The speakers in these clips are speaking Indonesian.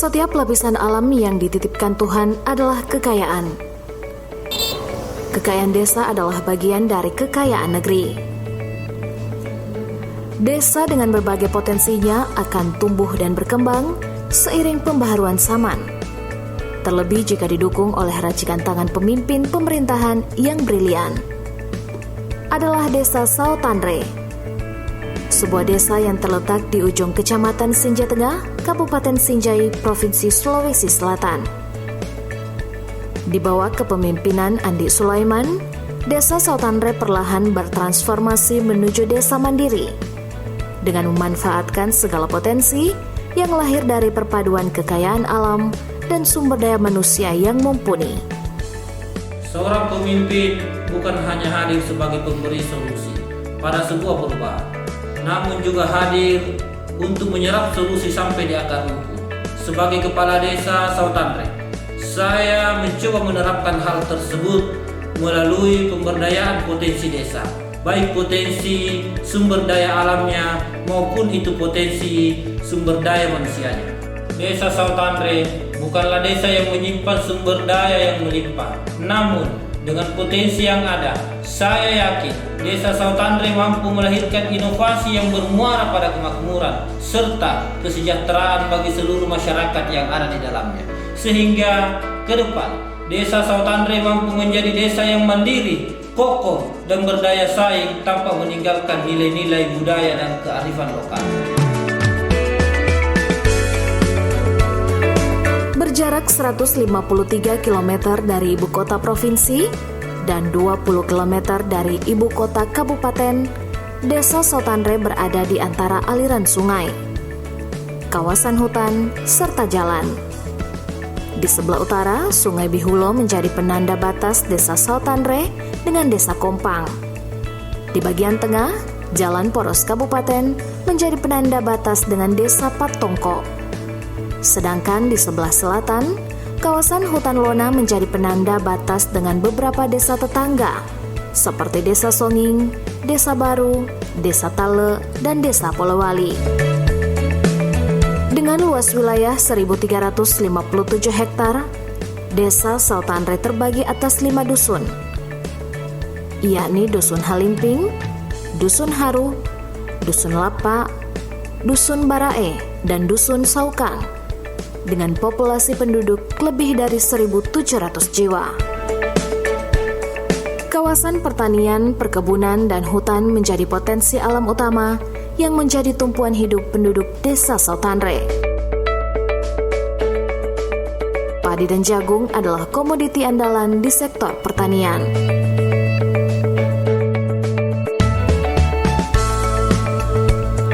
Setiap lapisan alam yang dititipkan Tuhan adalah kekayaan. Kekayaan desa adalah bagian dari kekayaan negeri. Desa dengan berbagai potensinya akan tumbuh dan berkembang seiring pembaharuan zaman. Terlebih jika didukung oleh racikan tangan pemimpin pemerintahan yang brilian. Adalah Desa Sao Tandre, sebuah desa yang terletak di ujung Kecamatan Sinjai Tengah, Kabupaten Sinjai, Provinsi Sulawesi Selatan. Di bawah kepemimpinan Andi Sulaiman, Desa Sao Tandre perlahan bertransformasi menuju desa mandiri dengan memanfaatkan segala potensi yang lahir dari perpaduan kekayaan alam dan sumber daya manusia yang mumpuni. Seorang pemimpin bukan hanya hadir sebagai pemberi solusi pada sebuah perubahan, namun juga hadir untuk menyerap solusi sampai di akar rumput. Sebagai kepala desa Sao Tandre, saya mencoba menerapkan hal tersebut melalui pemberdayaan potensi desa, baik potensi sumber daya alamnya maupun itu potensi sumber daya manusianya. Desa Sao Tandre bukanlah desa yang menyimpan sumber daya yang melimpah, namun dengan potensi yang ada, saya yakin Desa Sao Tandre mampu melahirkan inovasi yang bermuara pada kemakmuran serta kesejahteraan bagi seluruh masyarakat yang ada di dalamnya. Sehingga ke depan, Desa Sao Tandre mampu menjadi desa yang mandiri, kokoh, dan berdaya saing tanpa meninggalkan nilai-nilai budaya dan kearifan lokal. Berjarak 153 km dari ibu kota provinsi dan 20 km dari ibu kota kabupaten, Desa Sao Tandre berada di antara aliran sungai, kawasan hutan, serta jalan. Di sebelah utara, Sungai Bihulo menjadi penanda batas Desa Sao Tandre dengan Desa Kompang. Di bagian tengah, Jalan Poros Kabupaten menjadi penanda batas dengan Desa Patongko. Sedangkan di sebelah selatan, kawasan hutan Lona menjadi penanda batas dengan beberapa desa tetangga, seperti Desa Songing, Desa Baru, Desa Tale, dan Desa Polowali. Dengan luas wilayah 1.357 hektar, Desa Sao Tandre terbagi atas 5 dusun, yakni Dusun Halimping, Dusun Haru, Dusun Lapa, Dusun Barae, dan Dusun Saukang, dengan populasi penduduk lebih dari 1.700 jiwa. Kawasan pertanian, perkebunan, dan hutan menjadi potensi alam utama yang menjadi tumpuan hidup penduduk Desa Sao Tandre. Padi dan jagung adalah komoditi andalan di sektor pertanian.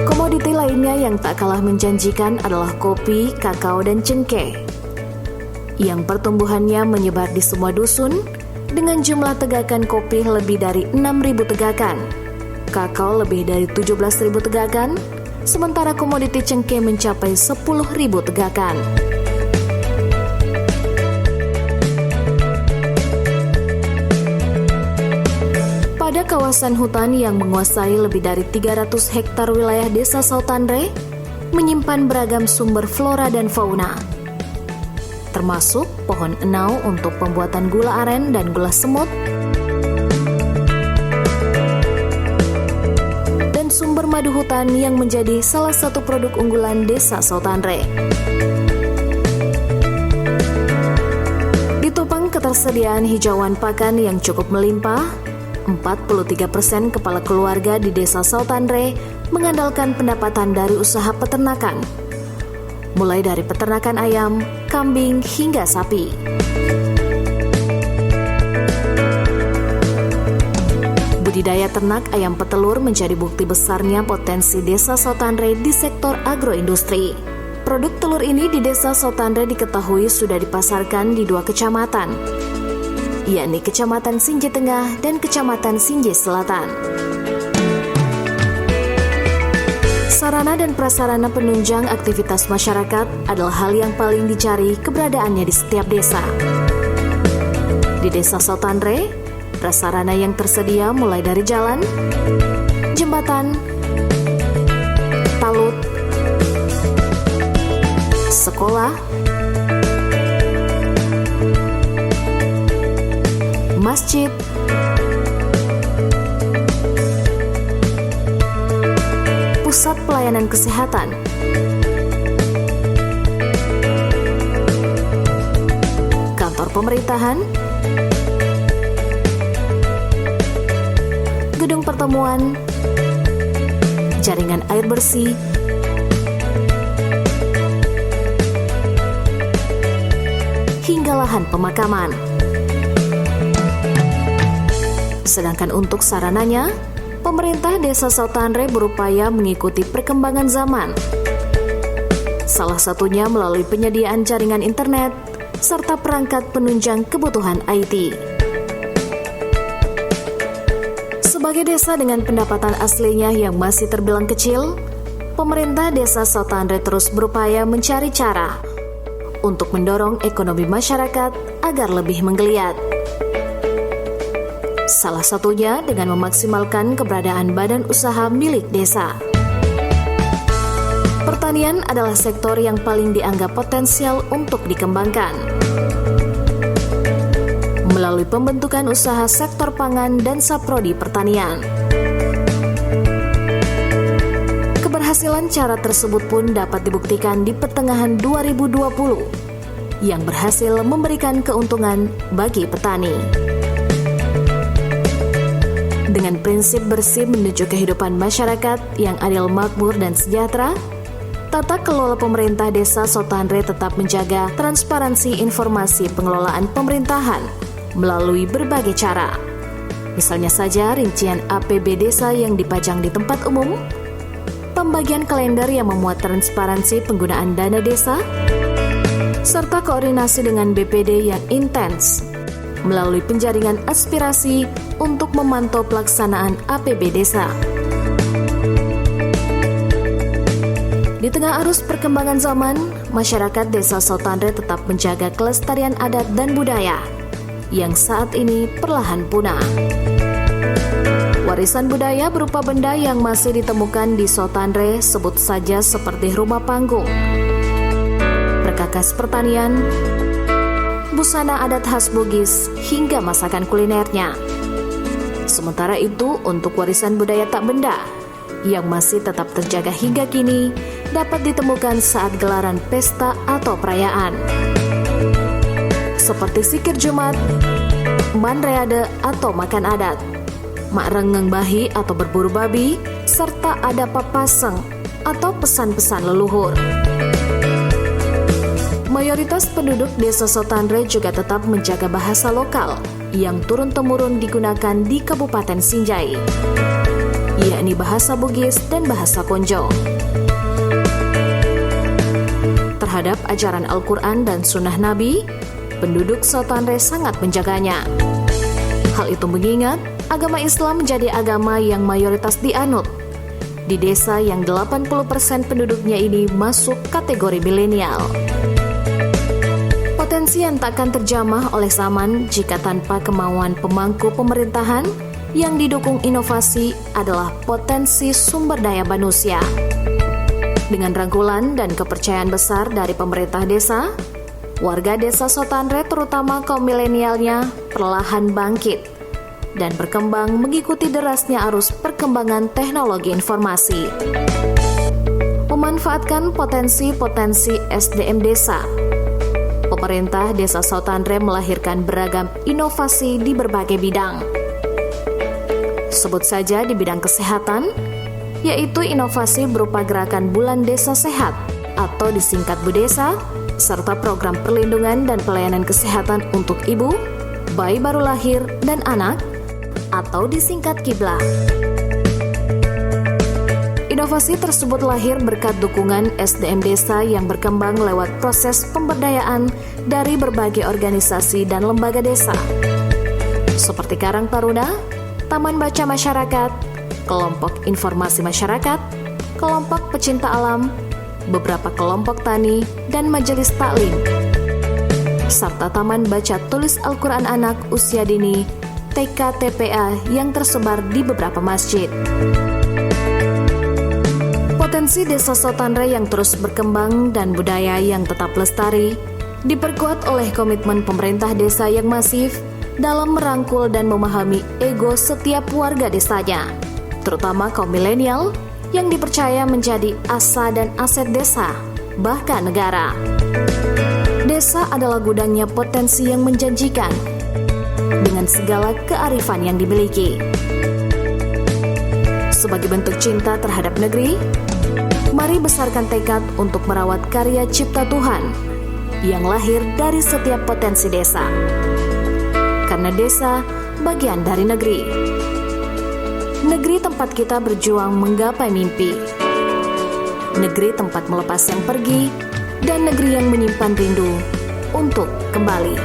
Komoditi lainnya yang tak kalah menjanjikan adalah kopi, kakao, dan cengkeh, yang pertumbuhannya menyebar di semua dusun dengan jumlah tegakan kopi lebih dari 6.000 tegakan, kakao lebih dari 17.000 tegakan, sementara komoditi cengkeh mencapai 10.000 tegakan. Pada kawasan hutan yang menguasai lebih dari 300 hektar wilayah Desa Sao Tandre, menyimpan beragam sumber flora dan fauna, termasuk pohon enau untuk pembuatan gula aren dan gula semut, dan sumber madu hutan yang menjadi salah satu produk unggulan Desa Sao Tandre. Ditopang ketersediaan hijauan pakan yang cukup melimpah, 43% kepala keluarga di Desa Sao Tandre mengandalkan pendapatan dari usaha peternakan, mulai dari peternakan ayam, kambing, hingga sapi. Budidaya ternak ayam petelur menjadi bukti besarnya potensi Desa Sotanre di sektor agroindustri. Produk telur ini di Desa Sotanre diketahui sudah dipasarkan di 2 kecamatan, yakni Kecamatan Sinje Tengah dan Kecamatan Sinje Selatan. Sarana dan prasarana penunjang aktivitas masyarakat adalah hal yang paling dicari keberadaannya di setiap desa. Di Desa Sotanre, prasarana yang tersedia mulai dari jalan, jembatan, talut, sekolah, masjid, pusat pelayanan kesehatan, kantor pemerintahan, gedung pertemuan, jaringan air bersih, hingga lahan pemakaman. Sedangkan untuk sarananya, pemerintah Desa Sotanre berupaya mengikuti perkembangan zaman. Salah satunya melalui penyediaan jaringan internet serta perangkat penunjang kebutuhan IT. Sebagai desa dengan pendapatan aslinya yang masih terbilang kecil, pemerintah Desa Sotanre terus berupaya mencari cara untuk mendorong ekonomi masyarakat agar lebih menggeliat. Salah satunya dengan memaksimalkan keberadaan badan usaha milik desa. Pertanian adalah sektor yang paling dianggap potensial untuk dikembangkan. Melalui pembentukan usaha sektor pangan dan saprodi pertanian. Keberhasilan cara tersebut pun dapat dibuktikan di pertengahan 2020 yang berhasil memberikan keuntungan bagi petani. Dengan prinsip bersih menuju kehidupan masyarakat yang adil, makmur, dan sejahtera, tata kelola pemerintah Desa Sotanre tetap menjaga transparansi informasi pengelolaan pemerintahan melalui berbagai cara. Misalnya saja rincian APB desa yang dipajang di tempat umum, pembagian kalender yang memuat transparansi penggunaan dana desa, serta koordinasi dengan BPD yang intens melalui penjaringan aspirasi untuk memantau pelaksanaan APB desa. Di tengah arus perkembangan zaman, masyarakat Desa Sotanre tetap menjaga kelestarian adat dan budaya yang saat ini perlahan punah. Warisan budaya berupa benda yang masih ditemukan di Sotanre sebut saja seperti rumah panggung, perkakas pertanian, busana adat khas Bugis, hingga masakan kulinernya. Sementara itu, untuk warisan budaya tak benda yang masih tetap terjaga hingga kini dapat ditemukan saat gelaran pesta atau perayaan, seperti sikir Jumat, manreade atau makan adat, mak rengeng bahi atau berburu babi, serta ada papaseng atau pesan-pesan leluhur. Mayoritas penduduk Desa Sotanre juga tetap menjaga bahasa lokal yang turun-temurun digunakan di Kabupaten Sinjai, yakni bahasa Bugis dan bahasa Konjo. Terhadap ajaran Al-Quran dan Sunnah Nabi, penduduk Sotanre sangat menjaganya. Hal itu mengingat agama Islam menjadi agama yang mayoritas dianut di desa yang 80% penduduknya ini masuk kategori milenial. Potensi yang takkan terjamah oleh zaman jika tanpa kemauan pemangku pemerintahan yang didukung inovasi adalah potensi sumber daya manusia. Dengan rangkulan dan kepercayaan besar dari pemerintah desa, warga Desa Sotanre terutama kaum milenialnya perlahan bangkit dan berkembang mengikuti derasnya arus perkembangan teknologi informasi. Memanfaatkan potensi-potensi SDM desa, pemerintah Desa Sotanre melahirkan beragam inovasi di berbagai bidang. Sebut saja di bidang kesehatan, yaitu inovasi berupa gerakan Bulan Desa Sehat atau disingkat BUDESA, serta program perlindungan dan pelayanan kesehatan untuk ibu, bayi baru lahir, dan anak, atau disingkat Kibla. Inovasi tersebut lahir berkat dukungan SDM desa yang berkembang lewat proses pemberdayaan dari berbagai organisasi dan lembaga desa, seperti Karang Taruna, Taman Baca Masyarakat, Kelompok Informasi Masyarakat, Kelompok Pecinta Alam, beberapa kelompok tani, dan Majelis Taklim, serta Taman Baca Tulis Al-Quran Anak Usia Dini TK TPA yang tersebar di beberapa masjid. Potensi Desa Sotanre yang terus berkembang dan budaya yang tetap lestari diperkuat oleh komitmen pemerintah desa yang masif dalam merangkul dan memahami ego setiap warga desanya, terutama kaum milenial yang dipercaya menjadi asa dan aset desa, bahkan negara. Desa adalah gudangnya potensi yang menjanjikan dengan segala kearifan yang dimiliki. Sebagai bentuk cinta terhadap negeri, mari besarkan tekad untuk merawat karya cipta Tuhan yang lahir dari setiap potensi desa. Karena desa bagian dari negeri. Negeri tempat kita berjuang menggapai mimpi. Negeri tempat melepas yang pergi dan negeri yang menyimpan rindu untuk kembali.